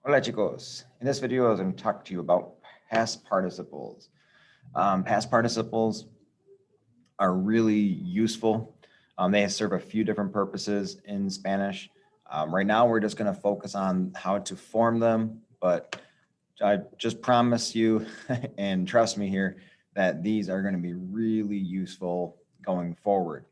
Hola chicos. In this video, I was going to talk to you about past participles. Past participles are really useful. They serve a few different purposes in Spanish. Right now, we're just going to focus on how to form them, but I just promise you and trust me here that these are going to be really useful going forward.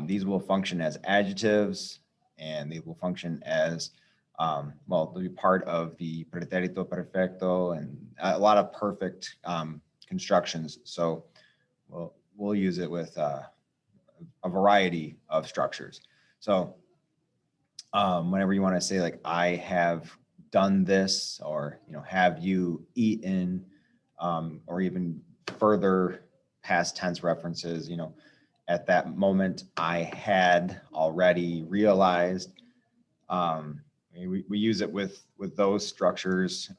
These will function as adjectives and they will function as well, they'll be part of the pretérito perfecto and a lot of perfect constructions. So we'll use it with a variety of structures. So whenever you want to say like, I have done this, or, have you eaten, or even further past tense references, at that moment I had already realized. We use it with those structures,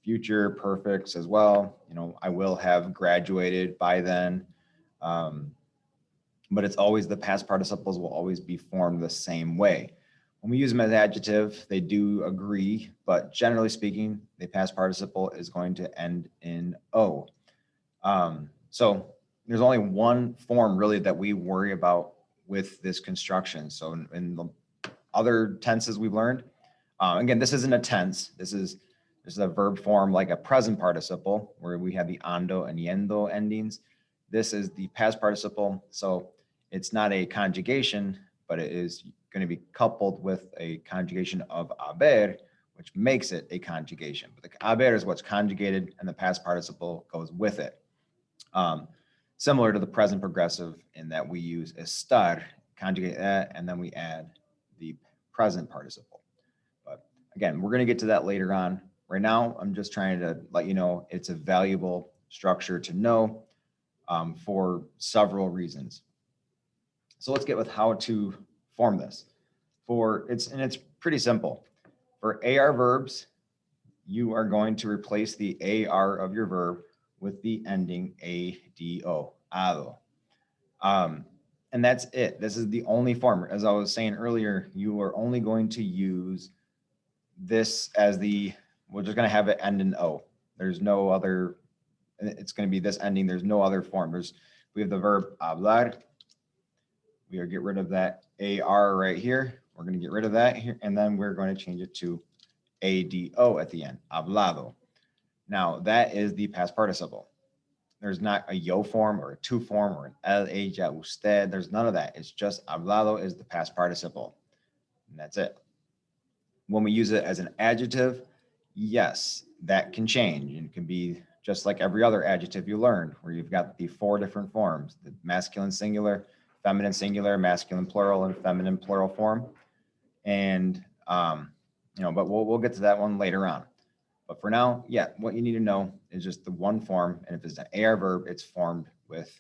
future perfects as well. I will have graduated by then. But it's always the past participles will always be formed the same way. When we use them as adjective, they do agree, but generally speaking, the past participle is going to end in O. So there's only one form really that we worry about with this construction. So in the other tenses we've learned, again, this isn't a tense. This is a verb form like a present participle where we have the ando and yendo endings. This is the past participle. So it's not a conjugation, but it is going to be coupled with a conjugation of haber, which makes it a conjugation. But the haber is what's conjugated and the past participle goes with it. Similar to the present progressive in that we use estar, conjugate that, and then we add the present participle. But again, we're going to get to that later on. Right now, I'm just trying to let you know it's a valuable structure to know for several reasons. So let's get with how to form this. It's pretty simple. For AR verbs, you are going to replace the AR of your verb with the ending ADO, ado. And that's it. This is the only form. As I was saying earlier, you are only going to use this as we're just going to have it end in O. There's no other, it's going to be this ending. There's no other form. We have the verb hablar. We are get rid of that AR right here. We're going to get rid of that here. And then we're going to change it to ADO at the end, hablado. Now that is the past participle. There's not a yo form or a to form or an el, ella, usted. There's none of that. It's just hablado is the past participle. And that's it. When we use it as an adjective, yes, that can change. And it can be just like every other adjective you learned, where you've got the 4 different forms, the masculine singular, feminine singular, masculine plural, and feminine plural form. And, but we'll get to that one later on. But for now, yeah, what you need to know is just the one form. And if it's an AR verb, it's formed with,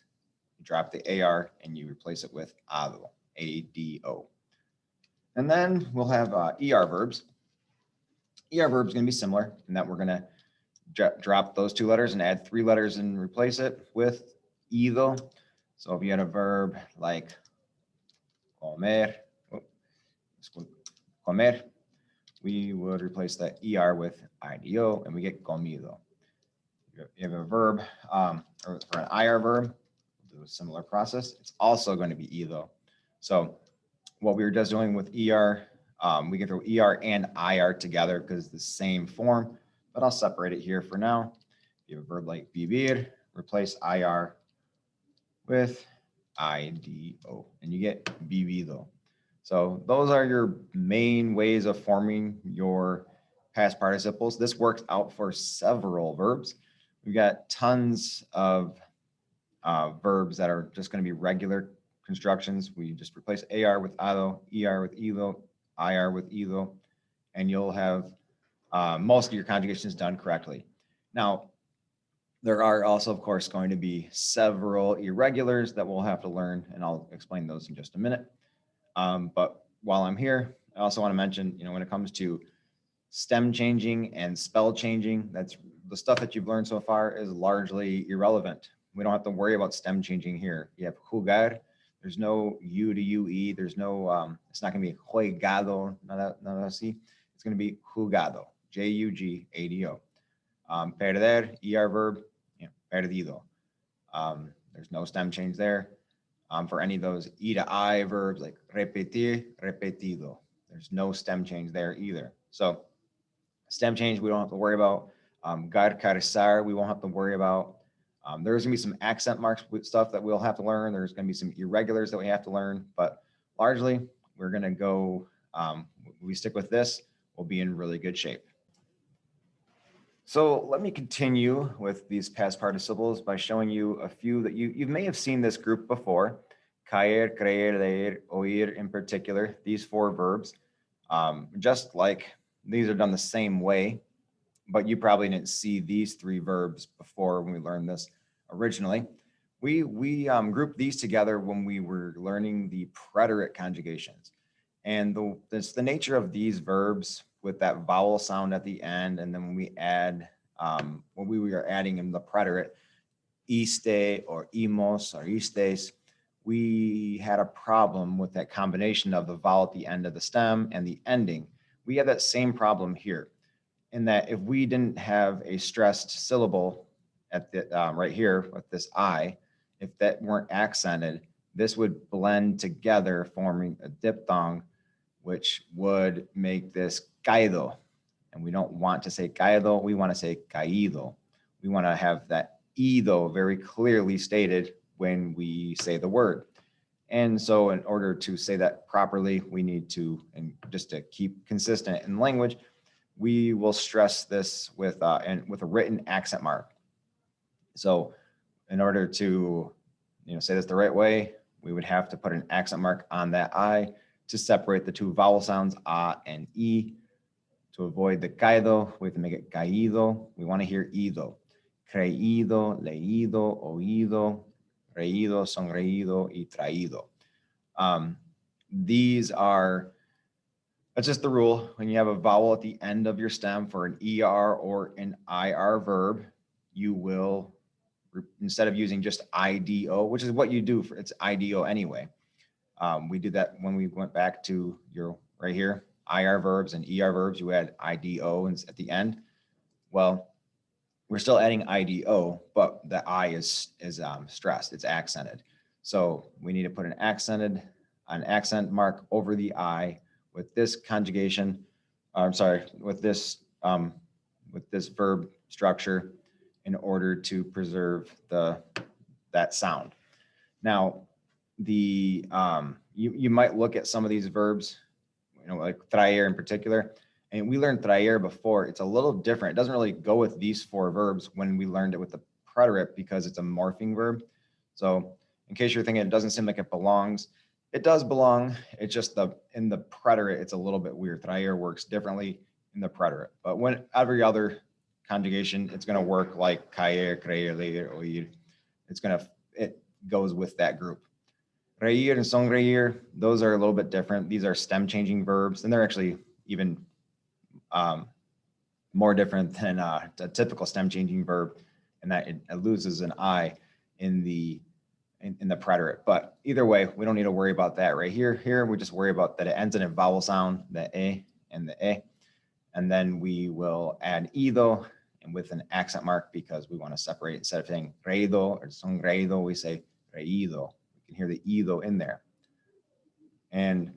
you drop the AR and you replace it with ado, ADO. And then we'll have ER verbs. ER verbs is going to be similar in that we're going to drop those 2 letters and add 3 letters and replace it with ido. So if you had a verb like comer, we would replace the ER with IDO and we get comido. You have a verb, or an IR verb, we'll do a similar process. It's also going to be ido. So what we were just doing with ER, we can throw ER and IR together because it's the same form, but I'll separate it here for now. You have a verb like vivir, replace IR with IDO, and you get vivido. So those are your main ways of forming your past participles. This works out for several verbs. We've got tons of verbs that are just going to be regular constructions. We just replace AR with ado, ER with ido, IR with ido, and you'll have most of your conjugations done correctly. Now, there are also, of course, going to be several irregulars that we'll have to learn, and I'll explain those in just a minute. But while I'm here, I also want to mention, when it comes to stem changing and spell changing, that's the stuff that you've learned so far is largely irrelevant. We don't have to worry about stem changing here. You have jugar. There's no U to UE. There's no, it's not going to be juegado, nada así. It's going to be jugado. J-U-G-A-D-O. Perder, ER verb, perdido. There's no stem change there. For any of those E to I verbs like repetir, repetido. There's no stem change there either. So stem change we don't have to worry about. Garcarizar we won't have to worry about. There's gonna be some accent marks with stuff that we'll have to learn. There's gonna be some irregulars that we have to learn, but largely we're gonna go, we stick with this, we'll be in really good shape. So let me continue with these past participles by showing you a few that you may have seen this group before. Caer, creer, leer, oír in particular, these four verbs. Just like these are done the same way, but you probably didn't see these three verbs before when we learned this originally. We grouped these together when we were learning the preterite conjugations. And the nature of these verbs with that vowel sound at the end, and then when we add, when we were adding in the preterite, iste or imos or istes, we had a problem with that combination of the vowel at the end of the stem and the ending. We have that same problem here, in that if we didn't have a stressed syllable at the right here with this I, if that weren't accented, this would blend together, forming a diphthong, which would make this caído. And we don't want to say caído, we want to say caído. We want to have that ido very clearly stated when we say the word. And so in order to say that properly, we need to, and just to keep consistent in language, we will stress this with a written accent mark. So in order to say this the right way, we would have to put an accent mark on that I to separate the two vowel sounds, a and e. To avoid the caído, we have to make it caído. We want to hear ido. Creído, leído, oído, reído, sonreído, y traído. That's just the rule. When you have a vowel at the end of your stem for an ER or an IR verb, you will, instead of using just IDO, which is what you do for, it's IDO anyway. We did that when we went back to your right here, IR verbs and ER verbs, you add IDO at the end. Well, we're still adding IDO, but the I is stressed, it's accented. So we need to put an accent mark over the I with this conjugation, with this verb structure in order to preserve that sound. Now, you might look at some of these verbs, like traer in particular, and we learned traer before. It's a little different. It doesn't really go with these four verbs when we learned it with the preterite because it's a morphing verb. So in case you're thinking it doesn't seem like it belongs, it does belong. It's just in the preterite, it's a little bit weird. Traer works differently in the preterite, but when every other conjugation, it's going to work like caer, creer, leer, oír. It goes with that group. Reír and sonreír, those are a little bit different. These are stem changing verbs, and they're actually even more different than a typical stem changing verb, in that it loses an I in the preterite. But either way, we don't need to worry about that right here. Here, we just worry about that it ends in a vowel sound, the E and the E. And then we will add ido and with an accent mark because we want to separate. Instead of saying reído or sonreído, we say reído. You can hear the ido in there. And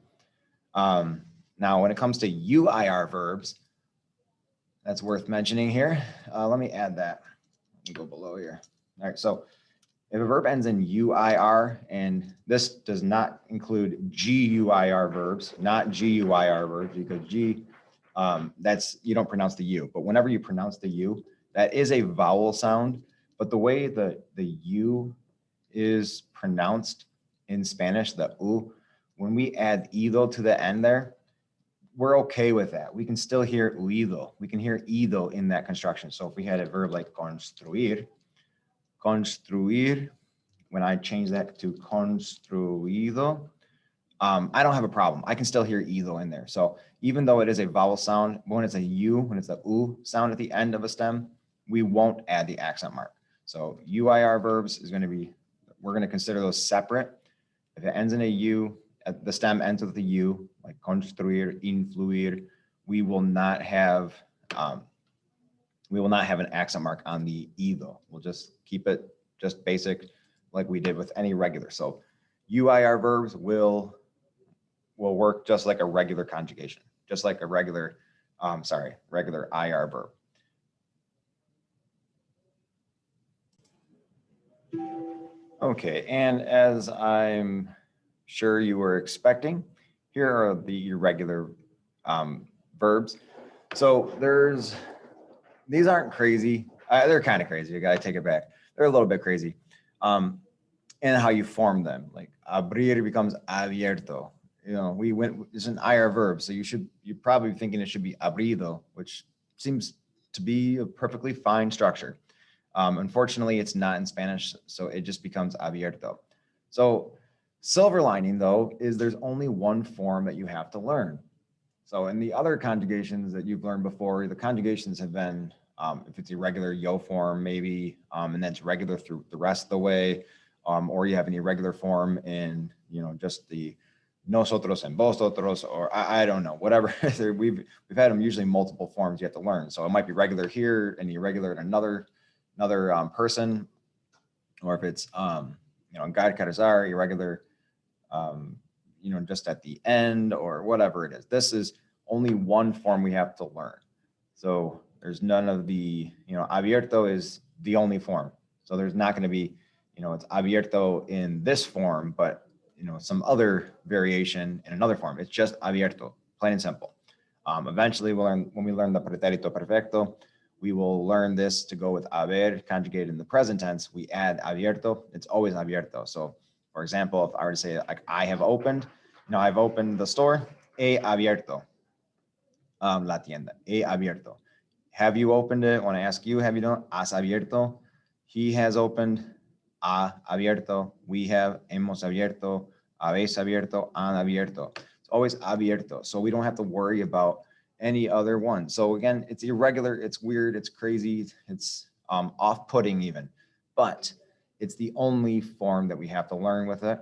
now when it comes to UIR verbs, that's worth mentioning here. Let me add that. Let me go below here. All right, so if a verb ends in UIR, and this does not include GUIR verbs, not GUIR verbs, because G, you don't pronounce the U, but whenever you pronounce the U, that is a vowel sound, but the way the U is pronounced in Spanish, the U, when we add ido to the end there, we're okay with that. We can still hear uido. We can hear ido in that construction. So if we had a verb like construir, when I change that to construido, I don't have a problem. I can still hear ido in there. So even though it is a vowel sound, when it's a U, when it's a U sound at the end of a stem, we won't add the accent mark. So UIR verbs is going to be, we're going to consider those separate. If it ends in a U, the stem ends with a U, like construir, influir, we will not have we will not have an accent mark on the ido. We'll just keep it just basic like we did with any regular. So UIR verbs will work just like a regular conjugation, just like a regular, regular IR verb. Okay, and as I'm sure you were expecting, here are the irregular verbs. So these aren't crazy. They're kind of crazy. I gotta take it back. They're a little bit crazy. And how you form them, like abrir becomes abierto. You know, it's an IR verb, so you're probably thinking it should be abrido, which seems to be a perfectly fine structure. Unfortunately, it's not in Spanish, so it just becomes abierto. So silver lining, though, is there's only one form that you have to learn. So in the other conjugations that you've learned before, the conjugations have been, if it's irregular, yo form maybe, and then it's regular through the rest of the way, or you have an irregular form in, just the nosotros and vosotros, or I don't know, whatever. We've had them usually multiple forms you have to learn. So it might be regular here and irregular in another person, or if it's Garcarazar, irregular, just at the end or whatever it is. This is only one form we have to learn. So there's none of the, abierto is the only form. So there's not going to be, it's abierto in this form, but some other variation in another form. It's just abierto, plain and simple. Eventually when we learn the pretérito perfecto, we will learn this to go with haber conjugated in the present tense. We add abierto. It's always abierto. So for example, if I were to say like I have opened, I've opened the store, he abierto la tienda, he abierto. Have you opened it? When I ask you, have you done? Has abierto. He has opened, ha abierto. We have, hemos abierto, habéis abierto, han abierto. It's always abierto. So we don't have to worry about any other one. So again, it's irregular, it's weird, it's crazy, it's off-putting even, but it's the only form that we have to learn with it.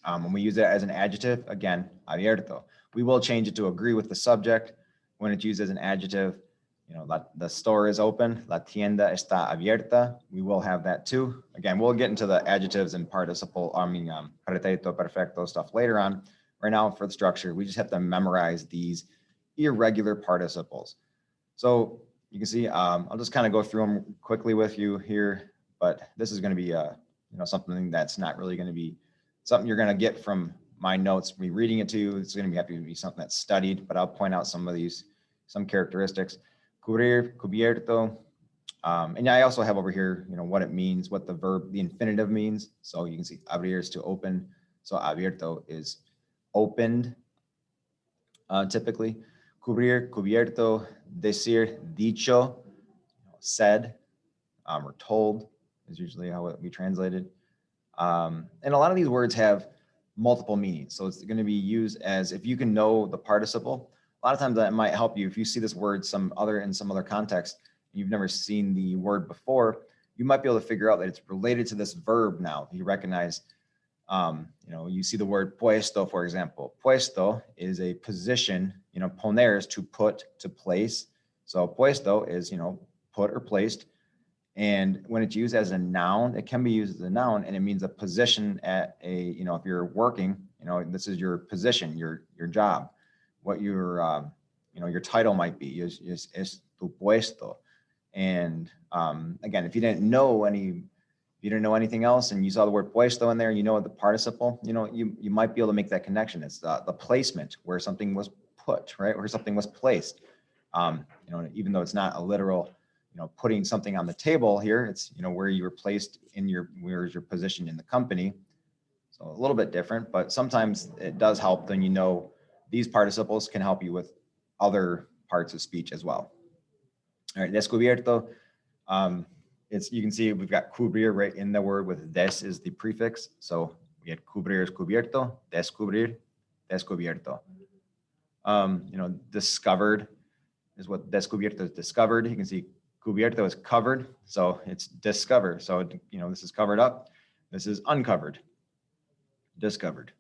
When we use it as an adjective, again, abierto. We will change it to agree with the subject. When it's used as an adjective, the store is open, la tienda está abierta. We will have that too. Again, we'll get into the adjectives and participle, pretérito perfecto stuff later on. Right now for the structure, we just have to memorize these irregular participles. So you can see, I'll just kind of go through them quickly with you here, but this is going to be something that's not really going to be something you're going to get from my notes, me reading it to you. It's going to have to be something that's studied, but I'll point out some characteristics. Cubrir, cubierto. And I also have over here, what it means, what the verb, the infinitive means. So you can see abrir is to open. So abierto is opened, typically. Cubrir, cubierto, decir, dicho, said, or told is usually how we translate it. And a lot of these words have multiple meanings. So it's going to be used as, if you can know the participle, a lot of times that might help you. If you see this word in some other context, you've never seen the word before, you might be able to figure out that it's related to this verb now. You recognize, you see the word puesto, for example. Puesto is a position, poner is to put, to place. So puesto is, put or placed. And when it's used as a noun, it can be used as a noun, and it means a position at a, if you're working, this is your position, your job, what your title might be is tu puesto. And again, if you didn't know anything else and you saw the word puesto in there, the participle, you might be able to make that connection. It's the placement, where something was put, right? Where something was placed. Even though it's not a literal, putting something on the table here, it's, where you were placed where's your position in the company. So a little bit different, but sometimes it does help. Then, these participles can help you with other parts of speech as well. All right, descubierto. You can see we've got cubrir right in the word with des is the prefix. So we had cubrir is cubierto, descubrir, descubierto. Discovered is what descubierto is discovered. You can see cubierto is covered, so it's discovered. So, this is covered up. This is uncovered, discovered.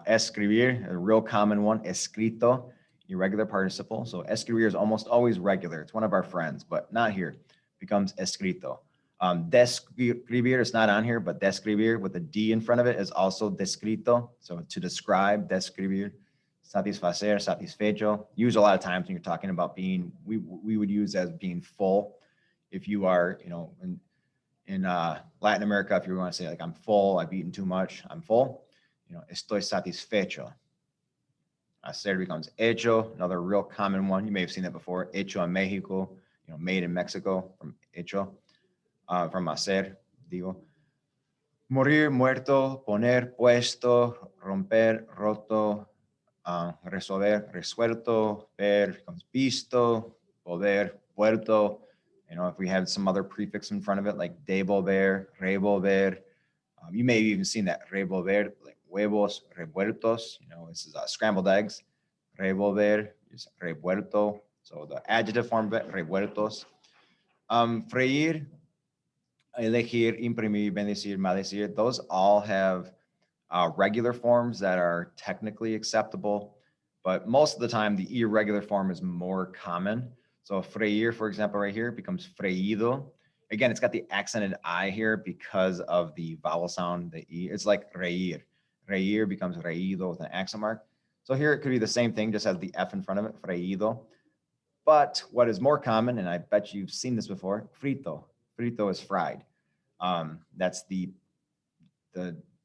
Escribir, a real common one, escrito. irregular participle. So escribir is almost always regular. It's one of our friends, but not here. Becomes escrito. Describir is not on here, but describir with a D in front of it is also descrito. So to describe, describir. Satisfacer, satisfecho. Used a lot of times when you're talking about being, we would use as being full. If you are, in Latin America, if you want to say like, I'm full, I've eaten too much, I'm full, estoy satisfecho. Hacer becomes hecho, another real common one. You may have seen that before. Hecho en Mexico, made in Mexico from hecho, from hacer, digo. Morir, muerto, poner, puesto, romper, roto, resolver, resuelto, ver becomes visto, volver, vuelto. If we have some other prefix in front of it, like devolver, revolver, you may have even seen that revolver, like huevos revueltos. This is scrambled eggs. Revolver is revuelto. So the adjective form of it, revueltos. Freír, elegir, imprimir, bendecir, maldecir. Those all have regular forms that are technically acceptable, but most of the time the irregular form is more common. So freír, for example, right here becomes freído. Again, it's got the accented I here because of the vowel sound, the E. It's like reír. Reír becomes reído with an accent mark. So here it could be the same thing, just has the F in front of it, freído. But what is more common, and I bet you've seen this before, frito. Frito is fried. That's the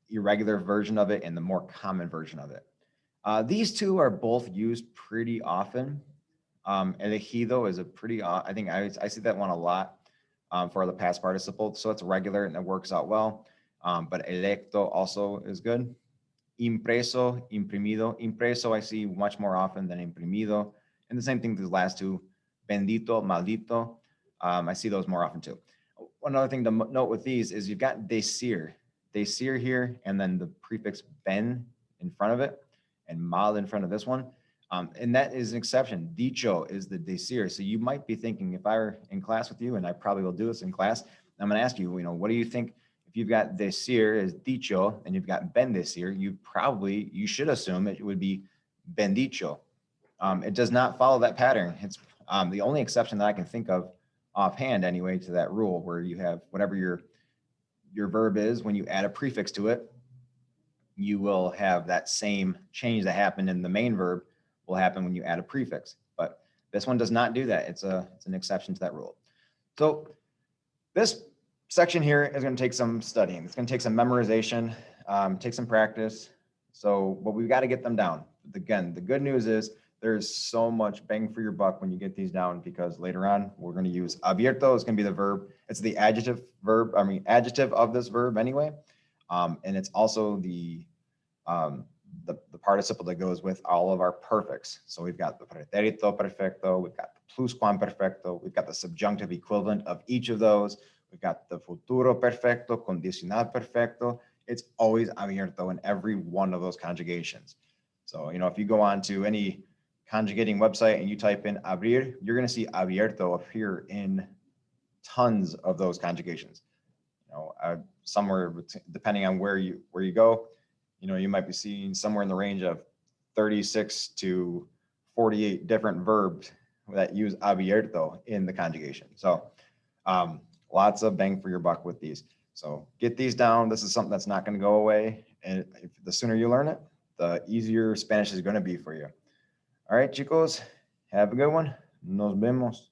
irregular version of it and the more common version of it. These two are both used pretty often. Elegido is a pretty, I think I see that one a lot for the past participle. So it's regular and it works out well. But electo also is good. Impreso, imprimido. Impreso I see much more often than imprimido. And the same thing with the last two, bendito, maldito. I see those more often too. One other thing to note with these is you've got decir. Decir here, and then the prefix ben in front of it, and mal in front of this one. And that is an exception. Dicho is the decir. So you might be thinking, if I were in class with you, and I probably will do this in class, I'm going to ask you, what do you think? If you've got decir as dicho, and you've got bendecir, you should assume it would be bendicho. It does not follow that pattern. It's the only exception that I can think of offhand anyway to that rule, where you have whatever your verb is, when you add a prefix to it, you will have that same change that happened in the main verb will happen when you add a prefix. But this one does not do that. It's an exception to that rule. So this section here is going to take some studying. It's going to take some memorization, take some practice. But we've got to get them down. Again, the good news is there's so much bang for your buck when you get these down, because later on we're going to use abierto is going to be the verb. It's the adjective of this verb anyway. And it's also the participle that goes with all of our perfects. So we've got the pretérito perfecto, we've got the pluscuamperfecto, we've got the subjunctive equivalent of each of those. We've got the futuro perfecto, condicional perfecto. It's always abierto in every one of those conjugations. So, if you go on to any conjugating website and you type in abrir, you're going to see abierto appear in tons of those conjugations. Somewhere depending on where you go, you might be seeing somewhere in the range of 36 to 48 different verbs that use abierto in the conjugation. So lots of bang for your buck with these. So get these down. This is something that's not going to go away. And the sooner you learn it, the easier Spanish is going to be for you. All right, chicos, have a good one. Nos vemos.